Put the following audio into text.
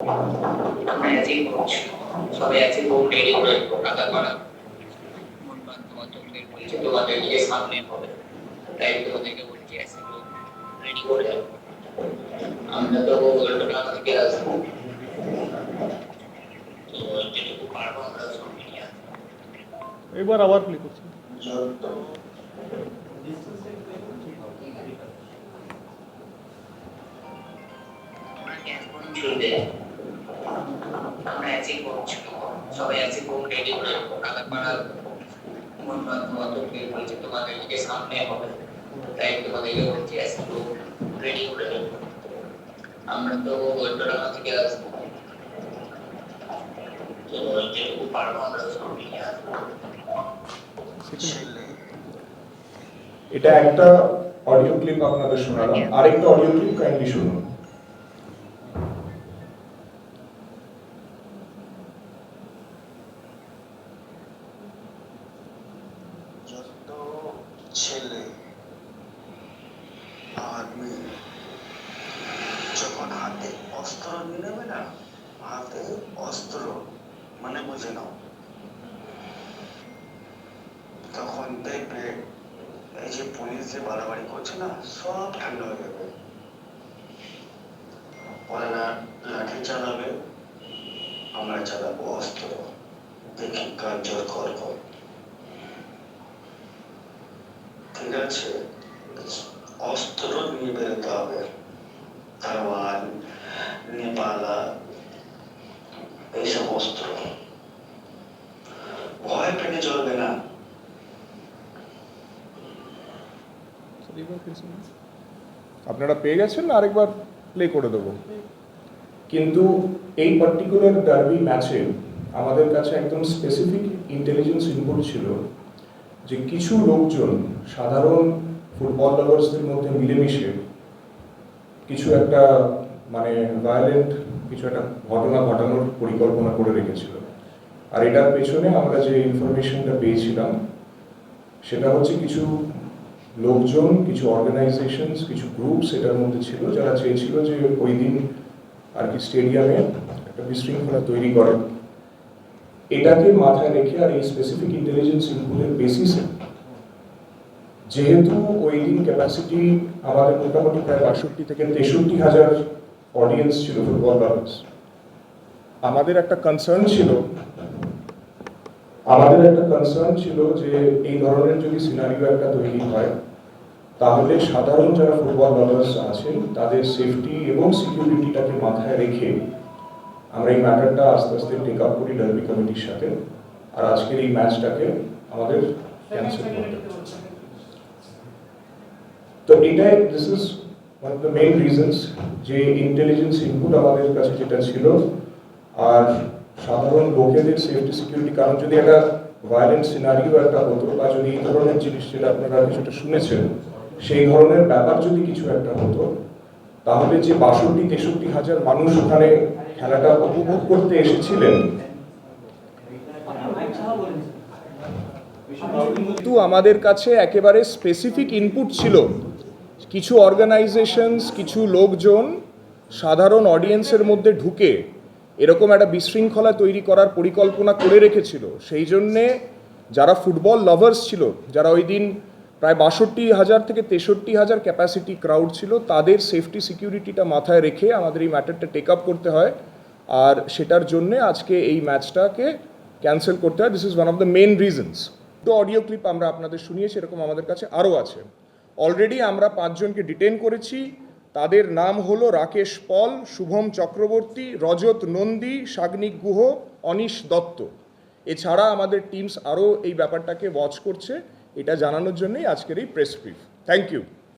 আমরা অ্যাচিভ করছি, সবাই অ্যাচিভ হোক, রেডি করে টাকা করা বলছে তোমাদেরকে সামনে হবে, তাই তোমাদেরকে বলছি অ্যাচিভ হোক, রেডি করে আমরা তো টাকা থেকে আসবো, তো যেটুকু পারবো আমরা সব নিয়ে আসবো। একবার আবার প্লে করছি। আমরা ক্যাশ করুন শুরুতে, আমরা অ্যাচিভ করছি, সবাই অ্যাচিভ হোক, রেডি করে টাকা করা বলছে তোমাদেরকে সামনে হবে, তাই তোমাদেরকে বলছি অ্যাচিভ হোক, রেডি করে আমরা তো টাকা থেকে আসবো, তো যেটুকু পারবো আমরা সব নিয়ে আসবো। এটা একটা অডিও ক্লিপ আপনাদের শোনালাম, আরেকটা অডিও ক্লিপ কাইন্ডলি শুনুন। যত ছেলে আর মেয়ে যখন হাতে অস্ত্র নিয়ে নেবে না, হাতে অস্ত্র মানে বুঝে নাও, তখন দেখবে এই যে পুলিশ যে বাড়াবাড়ি করছে না, সব ঠান্ডা হয়ে যাবে। ওরা লাঠি চালাবে, আমরা চালাবো অস্ত্র, দেখি কার জোর করব। ঠিক আছে, অস্ত্র নিয়ে বেরোতে হবে, তরোয়াল, নেপালা, এইসব অস্ত্র। ভয় পেতে চলবে না। আপনারা পেয়ে গেছেন না, আরেকবার প্লে করে দেবো। কিন্তু এই পার্টিকুলার ডার্বি ম্যাচে আমাদের কাছে একদম স্পেসিফিক ইন্টেলিজেন্স ইনপুট ছিল যে কিছু লোকজন সাধারণ ফুটবল লাভার্সদের মধ্যে মিলেমিশে কিছু একটা মানে ভায়োলেন্ট কিছু একটা ঘটনা ঘটানোর পরিকল্পনা করে রেখেছিল। আর এটার পেছনে আমরা যে ইনফরমেশনটা পেয়েছিলাম সেটা হচ্ছে কিছু লোকজন, কিছু অর্গানাইজেশনস, কিছু গ্রুপস এটার মধ্যে ছিল যারা চেয়েছিল যে ওই দিন আর কি স্টেডিয়ামে একটা বিশৃঙ্খলা তৈরি করে। এটাকে মাথায় রেখে আর এই স্পেসিফিক ইন্টেলিজেন্স ইনপুটের বেসিসে যেহেতু ওই দিন ক্যাপাসিটি আমাদের মোটামুটি প্রায় ৬২ থেকে ৬৩,০০০ অডিয়েন্স ছিল ফুটবল লাভার্স, আমাদের একটা কনসার্ন ছিল যে এই ধরনের যদি সিনারিও একটা তৈরি হয় তাহলে সাধারণ যারা ফুটবল লাভার্স আছেন তাদের সেফটি এবং সিকিউরিটিটাকে মাথায় রেখে আমরা এই ম্যাটারটা আস্তে আস্তে টেক আপ করি ডার্বি কমিটির সাথে, আর আজকের এই ম্যাচটাকে আমাদের ক্যান্সেল করতে হচ্ছে। তো এটাই this is one of the main reasons যে ইন্টেলিজেন্স ইনপুট আমাদের কাছে যেটা ছিল, আর সাধারণ লোকেদের সেফটি সিকিউরিটি, কারণ যদি একটা ভায়োলেন্ট সিনারিও একটা হতো বা যদি এই ধরনের জিনিস যেটা আপনারা কিছুটা শুনেছেন সেই ধরনের ব্যাপার যদি কিছু একটা হতো তাহলে যে ৬২-৬৩,০০০ মানুষ ওখানে খেলাটা উপভোগ করতে এসেছিলেন, কিন্তু আমাদের কাছে একেবারে স্পেসিফিক ইনপুট ছিল কিছু অর্গানাইজেশনস, কিছু লোকজন সাধারণ অডিয়েন্সের মধ্যে ঢুকে এরকম একটা বিশৃঙ্খলা তৈরি করার পরিকল্পনা করে রেখেছিল। সেই জন্যে যারা ফুটবল লাভার্স ছিল, যারা ওই দিন প্রায় ৬২,০০০ থেকে ৬৩,০০০ ক্যাপাসিটি ক্রাউড ছিল, তাদের সেফটি সিকিউরিটিটা মাথায় রেখে আমাদের এই ম্যাটারটা টেক আপ করতে হয়, আর সেটার জন্যে আজকে এই ম্যাচটাকে ক্যান্সেল করতে হয়। This is one of the main reasons. তো অডিও ক্লিপ আমরা আপনাদের শুনিয়েছি, এরকম আমাদের কাছে আরও আছে। অলরেডি আমরা ৫ জনকে ডিটেন করেছি। তাদের নাম হলো রাকেশ পল, শুভম চক্রবর্তী, রজত নন্দী, সাগ্নিক গুহ, অনিশ দত্ত। এছাড়া আমাদের টিমস আরও এই ব্যাপারটাকে ওয়াচ করছে, এটা জানানোর জন্যই আজকের এই প্রেস ব্রিফ। Thank you.